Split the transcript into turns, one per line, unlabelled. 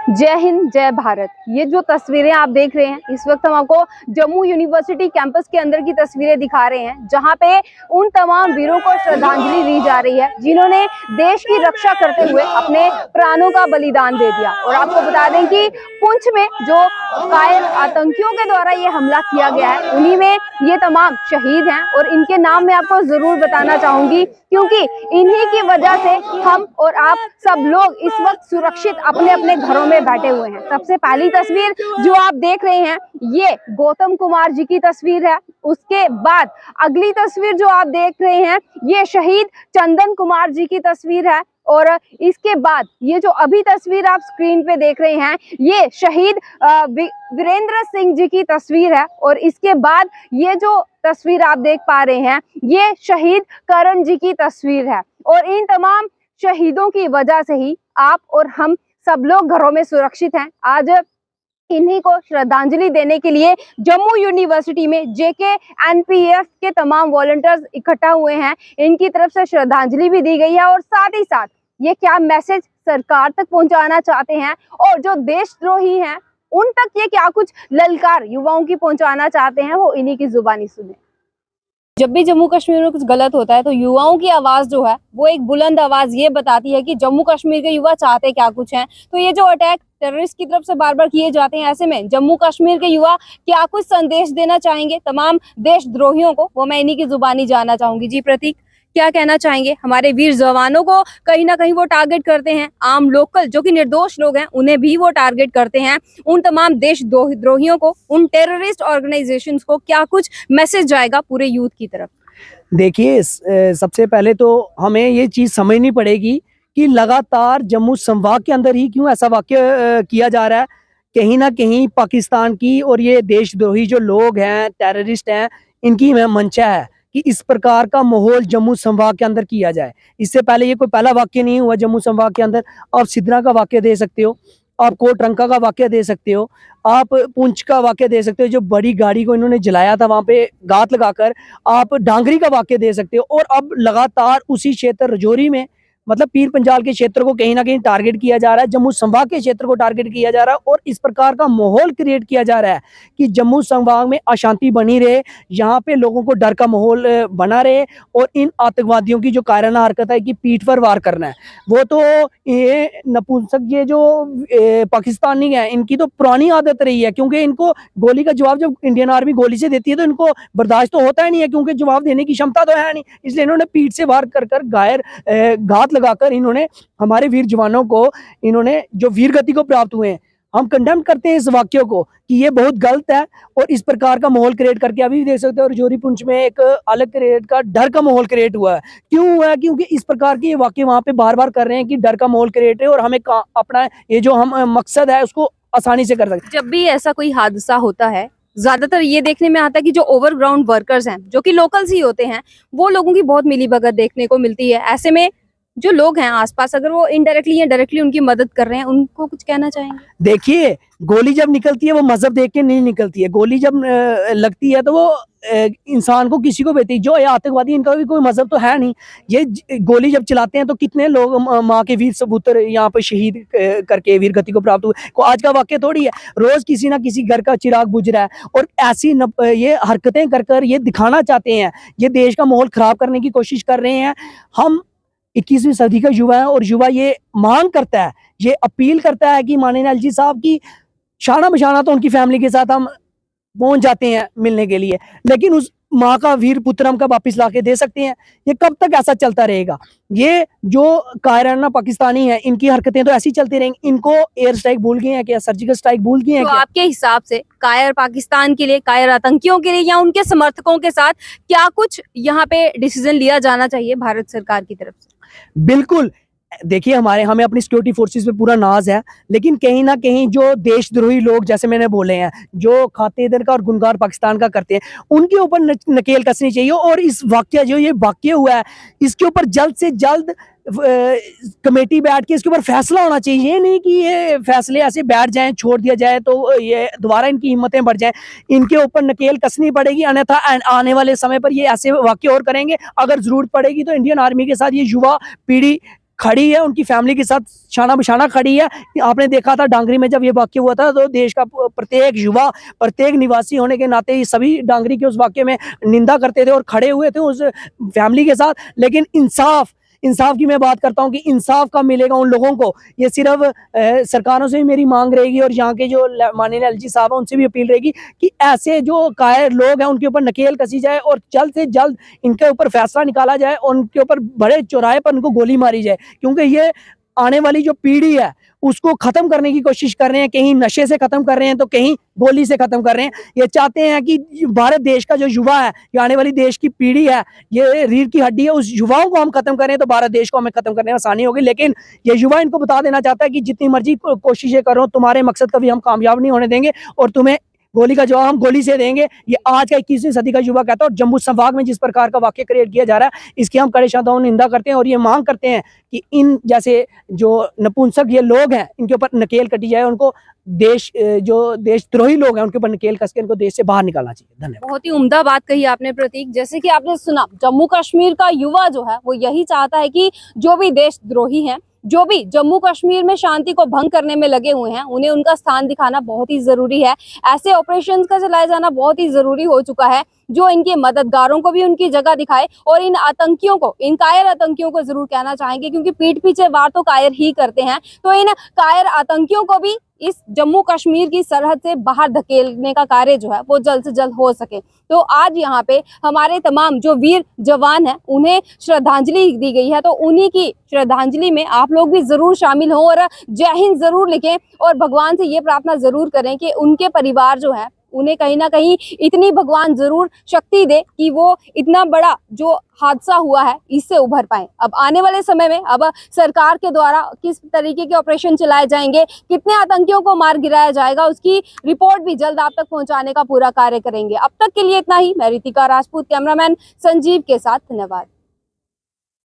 जय हिंद जय भारत। ये जो तस्वीरें आप देख रहे हैं इस वक्त हम आपको जम्मू यूनिवर्सिटी कैंपस के अंदर की तस्वीरें दिखा रहे हैं, जहां पे उन तमाम वीरों को श्रद्धांजलि दी जा रही है जिन्होंने देश की रक्षा करते हुए अपने प्राणों का बलिदान दे दिया। और आपको बता दें कि पुंछ में जो कायर आतंकियों के द्वारा ये हमला किया गया है उन्हीं में ये तमाम शहीद हैं। और इनके नाम मैं आपको जरूर बताना चाहूंगी क्योंकि इन्हीं की वजह से हम और आप सब लोग इस वक्त सुरक्षित अपने अपने घरों में बैठे हुए हैं। सबसे पहली तस्वीर जो आप देख रहे हैं ये गौतम कुमार जी की तस्वीर है। उसके बाद अगली तस्वीर जो आप देख रहे हैं ये शहीद चंदन कुमार जी की तस्वीर है। और इसके बाद ये जो अभी तस्वीर आप स्क्रीन पे देख रहे हैं ये शहीद वीरेंद्र सिंह जी की तस्वीर है। और इसके बाद ये जो तस्वीर आप देख पा रहे हैं ये शहीद करण जी की तस्वीर है। और इन तमाम शहीदों की वजह से ही आप और हम सब लोग घरों में सुरक्षित हैं। आज इन्हीं को श्रद्धांजलि देने के लिए जम्मू यूनिवर्सिटी में जेके एनपीएफ के तमाम वॉलंटियर्स इकट्ठा हुए हैं। इनकी तरफ से श्रद्धांजलि भी दी गई है और साथ ही साथ ये क्या मैसेज सरकार तक पहुंचाना चाहते हैं और जो देशद्रोही हैं उन तक ये क्या कुछ ललकार युवाओं की पहुंचाना चाहते हैं वो इन्हीं की जुबानी सुने। जब भी जम्मू कश्मीर में कुछ गलत होता है तो युवाओं की आवाज जो है वो एक बुलंद आवाज ये बताती है कि जम्मू कश्मीर के युवा चाहते क्या कुछ हैं। तो ये जो अटैक टेररिस्ट की तरफ से बार बार किए जाते हैं, ऐसे में जम्मू कश्मीर के युवा क्या कुछ संदेश देना चाहेंगे तमाम देशद्रोहियों को, वो मैं इन्हीं की जुबानी जानना चाहूंगी। जी प्रतीक, क्या कहना चाहेंगे? हमारे वीर जवानों को कहीं ना कहीं वो टारगेट करते हैं, आम लोकल जो कि निर्दोष लोग हैं उन्हें भी वो टारगेट करते हैं। उन तमाम देशद्रोहियों को, उन टेररिस्ट ऑर्गेनाइजेशंस को क्या कुछ मैसेज जाएगा पूरे यूथ की तरफ?
देखिए, सबसे पहले तो हमें ये चीज़ समझनी पड़ेगी कि लगातार जम्मू संभाग के अंदर ही क्यों ऐसा वाक़या किया जा रहा है। कहीं ना कहीं पाकिस्तान की और ये देशद्रोही जो लोग हैं, टेररिस्ट हैं, इनकी मंशा है कि इस प्रकार का माहौल जम्मू संभाग के अंदर किया जाए। इससे पहले ये कोई पहला वाक़या नहीं हुआ जम्मू संभाग के अंदर। आप सिद्रा का वाक़या दे सकते हो, आप कोटरंका का वाक़या दे सकते हो, आप पुंछ का वाक़या दे सकते हो, जो बड़ी गाड़ी को इन्होंने जलाया था वहाँ पे घात लगाकर। आप डांगरी का वाक़या दे सकते हो। और अब लगातार उसी क्षेत्र रजौरी में, मतलब पीर पंजाल के क्षेत्र को कहीं न कहीं टारगेट किया जा रहा है, जम्मू संभाग के क्षेत्र को टारगेट किया जा रहा है। और इस प्रकार का माहौल क्रिएट किया जा रहा है कि जम्मू संभाग में अशांति बनी रहे, यहाँ पे लोगों को डर का माहौल बना रहे। और इन आतंकवादियों की जो कायराना हरकत है कि पीठ पर वार करना है, वो तो ये नपुंसक ये जो पाकिस्तानी हैं इनकी तो पुरानी आदत रही है। क्योंकि इनको गोली का जवाब जब इंडियन आर्मी गोली से देती है तो इनको बर्दाश्त तो होता ही नहीं है, क्योंकि जवाब देने की क्षमता तो है नहीं। इसलिए इन्होंने पीठ से वार कर घात लगाकर इन्होंने हमारे वीर जवानों को, इन्होंने जो वीर गति को प्राप्त हुए हैं, हम कंडेम करते हैं इस वाक्यों को कि ये बहुत गलत है। और इस प्रकार का माहौल क्रिएट करके अभी भी देख सकते हो रजौरी पुंछ में एक अलग क्रिएट का डर का माहौल क्रिएट हुआ है। क्यों हुआ है? क्योंकि इस प्रकार के ये वाक्य वहां पे बार बार कर रहे हैं कि डर का माहौल क्रिएट है और हमें अपना ये जो हम मकसद है उसको आसानी से कर सकते।
जब भी ऐसा कोई हादसा होता है ज्यादातर ये देखने में आता है कि जो ओवरग्राउंड वर्कर्स हैं जो कि लोकल्स ही होते हैं वो लोगों की बहुत मिलीभगत देखने को मिलती है। ऐसे में जो लोग हैं आसपास अगर वो इनडायरेक्टली या डायरेक्टली उनकी मदद कर रहे हैं उनको कुछ कहना चाहेंगे?
देखिए, गोली जब निकलती है वो मजहब देख के नहीं निकलती है। गोली जब लगती है तो वो इंसान को, किसी को बेहती। जो ये आतंकवादी, इनका भी कोई मजहब तो है नहीं। ये गोली जब चलाते हैं तो कितने लोग माँ के वीर सपूत्र यहाँ पे शहीद करके वीर गति को प्राप्त हुए। को आज का वाक्य थोड़ी है, रोज किसी ना किसी घर का चिराग बुझ रहा है। और ऐसी ये हरकतें कर कर ये दिखाना चाहते हैं, ये देश का माहौल खराब करने की कोशिश कर रहे हैं। हम 21वीं सदी का युवा है और युवा ये मांग करता है, ये अपील करता है कि माननीय एलजी साहब की शाना बशाना तो उनकी फैमिली के साथ हम पहुंच जाते हैं मिलने के लिए, लेकिन उस माँ का वीर पुत्र हम कब वापिस ला के दे सकते हैं? ये कब तक ऐसा चलता रहेगा? ये जो कायराना पाकिस्तानी है इनकी हरकतें तो ऐसी चलती रहेंगी। इनको एयर स्ट्राइक भूल गए हैं क्या? सर्जिकल स्ट्राइक भूल गए हैं
तो
क्या?
आपके हिसाब से कायर पाकिस्तान के लिए, कायर आतंकियों के लिए या उनके समर्थकों के साथ क्या कुछ यहाँ पे डिसीजन लिया जाना चाहिए भारत सरकार की तरफ से?
बिल्कुल। देखिए, हमें अपनी सिक्योरिटी फोर्सेस पे पूरा नाज है, लेकिन कहीं ना कहीं जो देशद्रोही लोग, जैसे मैंने बोले हैं, जो खाते इधर का और गुनगार पाकिस्तान का करते हैं, उनके ऊपर नकेल कसनी चाहिए। और इस वाक्य जो ये वाक्य हुआ है इसके ऊपर जल्द से जल्द कमेटी बैठ के इसके ऊपर फैसला होना चाहिए। ये नहीं कि ये फैसले ऐसे बैठ जाएं, छोड़ दिया जाए तो ये दोबारा इनकी हिम्मतें बढ़ जाएं। इनके ऊपर नकेल कसनी पड़ेगी, अन्यथा आने वाले समय पर ये ऐसे वाक्य और करेंगे। अगर जरूरत पड़ेगी तो इंडियन आर्मी के साथ ये युवा पीढ़ी खड़ी है, उनकी फैमिली के साथ शाना बिशाना खड़ी है। आपने देखा था डांगरी में जब ये वाक़या हुआ था, तो देश का प्रत्येक युवा, प्रत्येक निवासी होने के नाते ये सभी डांगरी के उस वाक़ये में निंदा करते थे और खड़े हुए थे उस फैमिली के साथ। लेकिन इंसाफ की मैं बात करता हूँ कि इंसाफ कब मिलेगा उन लोगों को, ये सिर्फ सरकारों से भी मेरी मांग रहेगी और यहाँ के जो माननीय एलजी साहब हैं उनसे भी अपील रहेगी कि ऐसे जो कायर लोग हैं उनके ऊपर नकेल कसी जाए और जल्द से जल्द इनके ऊपर फैसला निकाला जाए और उनके ऊपर बड़े चौराहे पर उनको गोली मारी जाए, क्योंकि ये आने वाली जो पीढ़ी है उसको खत्म करने की कोशिश कर रहे हैं। कहीं नशे से खत्म कर रहे हैं तो कहीं गोली से खत्म कर रहे हैं। ये चाहते हैं कि भारत देश का जो युवा है, ये आने वाली देश की पीढ़ी है, ये रीढ़ की हड्डी है, उस युवाओं को हम खत्म करें तो भारत देश को हमें खत्म करने में आसानी होगी। लेकिन ये युवा इनको बता देना चाहता है कि जितनी मर्जी कोशिशें करो, तुम्हारे मकसद कभी हम कामयाब नहीं होने देंगे और तुम्हें गोली का जवाब हम गोली से देंगे। ये आज का 21वीं सदी का युवा कहता है। और जम्मू संभाग में जिस प्रकार का वाक़या क्रिएट किया जा रहा है, इसकी हम कड़े शब्दों में निंदा करते हैं और ये मांग करते हैं कि इन जैसे जो नपुंसक ये लोग हैं, इनके ऊपर नकेल कटी जाए, उनको जो देशद्रोही लोग हैं उनके ऊपर नकेल कस के इनको देश से बाहर निकालना चाहिए। धन्यवाद।
बहुत ही उम्दा बात कही आपने प्रतीक। जैसे कि आपने सुना, जम्मू कश्मीर का युवा जो है वो यही चाहता है कि जो भी देशद्रोही हैं, जो भी जम्मू कश्मीर में शांति को भंग करने में लगे हुए हैं, उन्हें उनका स्थान दिखाना बहुत ही जरूरी है। ऐसे ऑपरेशंस का चलाया जाना बहुत ही जरूरी हो चुका है, जो इनके मददगारों को भी उनकी जगह दिखाए और इन आतंकियों को, इन कायर आतंकियों को जरूर कहना चाहेंगे, क्योंकि पीठ पीछे वार तो कायर ही करते हैं, तो इन कायर आतंकियों को भी इस जम्मू कश्मीर की सरहद से बाहर धकेलने का कार्य जो है वो जल्द से जल्द हो सके। तो आज यहाँ पे हमारे तमाम जो वीर जवान हैं उन्हें श्रद्धांजलि दी गई है, तो उन्हीं की श्रद्धांजलि में आप लोग भी जरूर शामिल हो और जय हिंद जरूर लिखें और भगवान से ये प्रार्थना जरूर करें कि उनके परिवार जो है उन्हें कहीं ना कहीं इतनी भगवान जरूर शक्ति दे कि वो इतना बड़ा जो हादसा हुआ है इससे उभर पाए। अब आने वाले समय में अब सरकार के द्वारा किस तरीके के ऑपरेशन चलाए जाएंगे, कितने आतंकियों को मार गिराया जाएगा, उसकी रिपोर्ट भी जल्द आप तक पहुंचाने का पूरा कार्य करेंगे। अब तक के लिए इतना ही। मैं रितिका राजपूत, कैमरामैन संजीव के साथ, धन्यवाद।